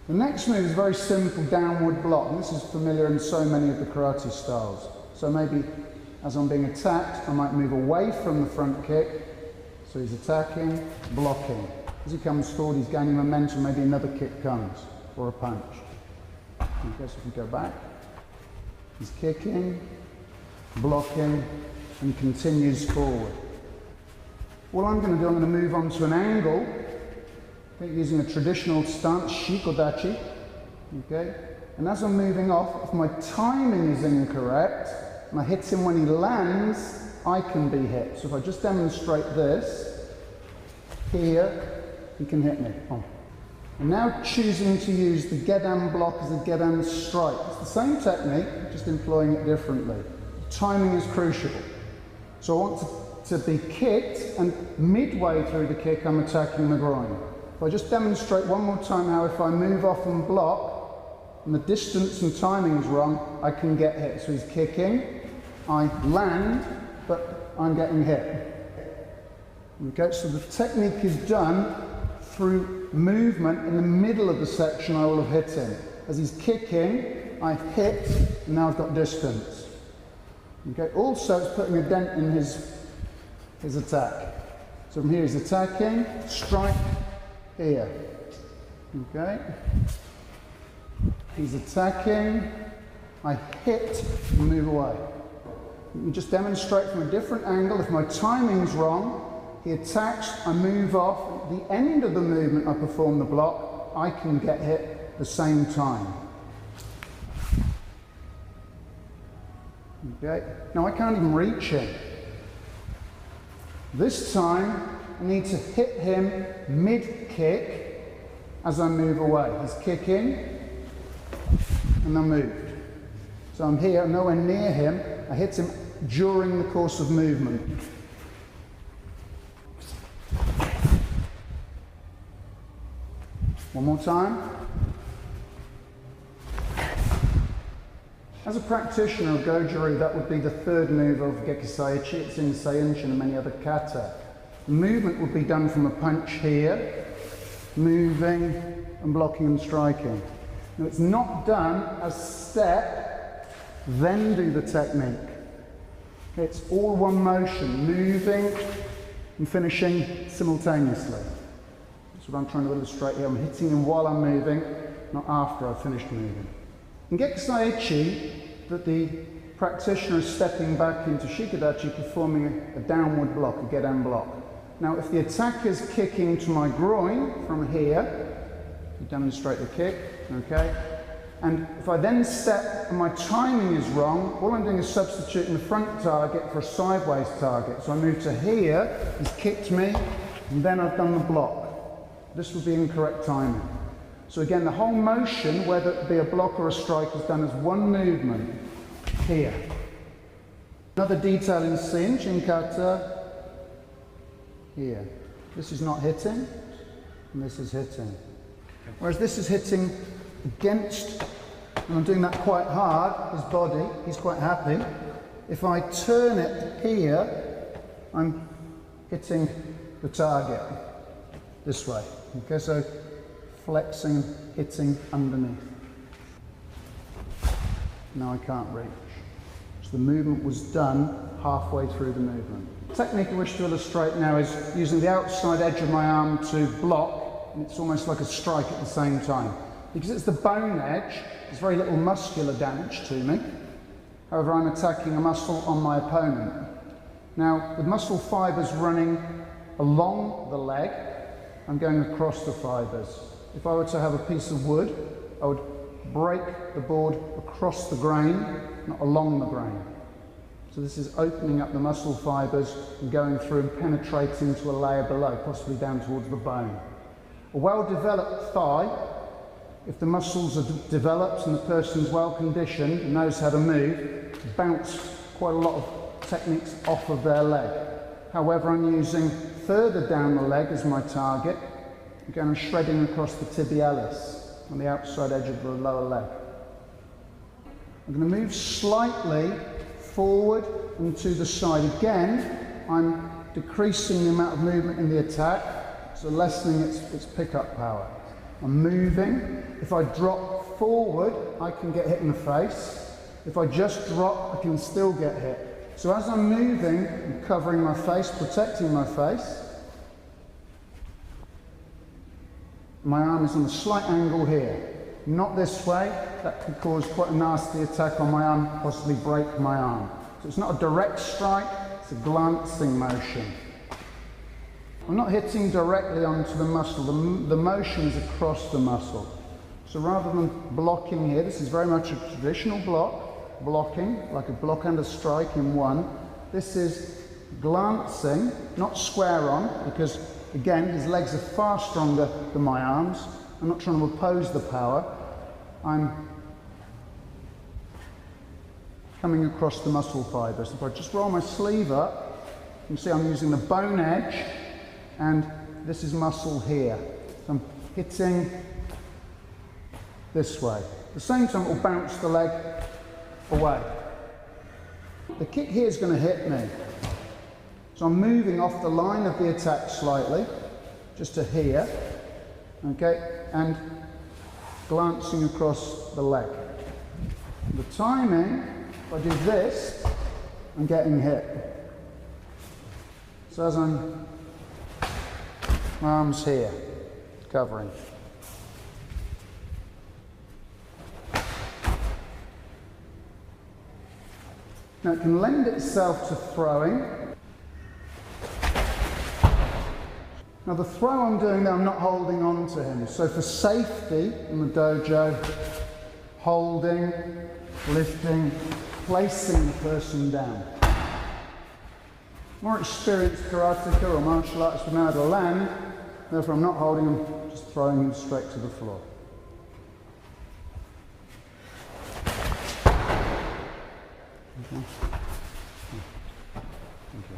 The next move is a very simple downward block, and this is familiar in so many of the karate styles. So maybe as I'm being attacked, I might move away from the front kick. So he's attacking, blocking. As he comes forward, he's gaining momentum, maybe another kick comes, or a punch. Okay, so if we go back, he's kicking, blocking, and continues forward. What I'm going to do, I'm going to move on to an angle, okay, using a traditional stance, shikodachi, okay? And as I'm moving off, if my timing is incorrect, and I hit him when he lands, I can be hit. So if I just demonstrate this, here, he can hit me. Oh. I'm now choosing to use the gedan block as a gedan strike. It's the same technique, just employing it differently. Timing is crucial. So I want to be kicked, and midway through the kick, I'm attacking the groin. If I just demonstrate one more time how if I move off and block, and the distance and timing is wrong, I can get hit. So he's kicking, I land, but I'm getting hit. Okay, so the technique is done through movement. In the middle of the section, I will have hit him. As he's kicking, I hit, and now I've got distance. Okay, also it's putting a dent in his attack. So from here he's attacking, strike, here. Okay, he's attacking, I hit, and move away. You just demonstrate from a different angle. If my timing's wrong, he attacks, I move off. At the end of the movement, I perform the block. I can get hit at the same time. Okay, now I can't even reach him. This time, I need to hit him mid-kick as I move away. He's kicking, and I moved. So I'm here, nowhere near him. I hit him during the course of movement. One more time. As a practitioner of goju-ryu, that would be the third move of gekisaichi. It's in seiunshin and many other kata. The movement would be done from a punch here, moving and blocking and striking. Now it's not done as step, then do the technique. It's all one motion, moving and finishing simultaneously. That's what I'm trying to illustrate here. I'm hitting him while I'm moving, not after I've finished moving. In gekisaichi, that the practitioner is stepping back into shikodachi, performing a downward block, a gedan block. Now, if the attacker is kicking to my groin from here, to demonstrate the kick, okay, and if I then step and my timing is wrong, all I'm doing is substituting the front target for a sideways target. So I move to here, he's kicked me, and then I've done the block. This would be incorrect timing. So again, the whole motion, whether it be a block or a strike, is done as one movement. Here. Another detail in seiunshin kata. Here. This is not hitting, and this is hitting. Whereas this is hitting against, and I'm doing that quite hard, his body, he's quite happy. If I turn it here, I'm hitting the target this way. Okay, so flexing, hitting underneath. Now I can't reach. So the movement was done halfway through the movement. The technique I wish to illustrate now is using the outside edge of my arm to block, and it's almost like a strike at the same time. Because it's the bone edge, there's very little muscular damage to me. However, I'm attacking a muscle on my opponent. Now, with muscle fibres running along the leg, I'm going across the fibres. If I were to have a piece of wood, I would break the board across the grain, not along the grain. So this is opening up the muscle fibres and going through and penetrating to a layer below, possibly down towards the bone. A well-developed thigh, if the muscles are developed and the person's well conditioned and knows how to move, bounce quite a lot of techniques off of their leg. However, I'm using further down the leg as my target. Again, I'm shredding across the tibialis on the outside edge of the lower leg. I'm going to move slightly forward and to the side. Again, I'm decreasing the amount of movement in the attack, so lessening its pickup power. I'm moving. If I drop forward, I can get hit in the face. If I just drop, I can still get hit. So as I'm moving, I'm covering my face, protecting my face. My arm is on a slight angle here. Not this way, that could cause quite a nasty attack on my arm, possibly break my arm. So it's not a direct strike, it's a glancing motion. I'm not hitting directly onto the muscle, the motion is across the muscle. So rather than blocking here, this is very much a traditional blocking, like a block and a strike in one. This is glancing, not square on, because again, his legs are far stronger than my arms. I'm not trying to oppose the power. I'm coming across the muscle fibers. If I just roll my sleeve up, you can see I'm using the bone edge, and this is muscle here. So I'm hitting this way. At the same time, it will bounce the leg away. The kick here is going to hit me. So I'm moving off the line of the attack slightly, just to here, okay, and glancing across the leg. The timing, if I do this, I'm getting hit. So as I'm, my arm's here, covering. Now it can lend itself to throwing. Now the throw I'm doing there, I'm not holding on to him. So for safety in the dojo, holding, lifting, placing the person down. More experienced karateka or martial artist would know how to land, therefore I'm not holding him, just throwing him straight to the floor. Okay. Thank you.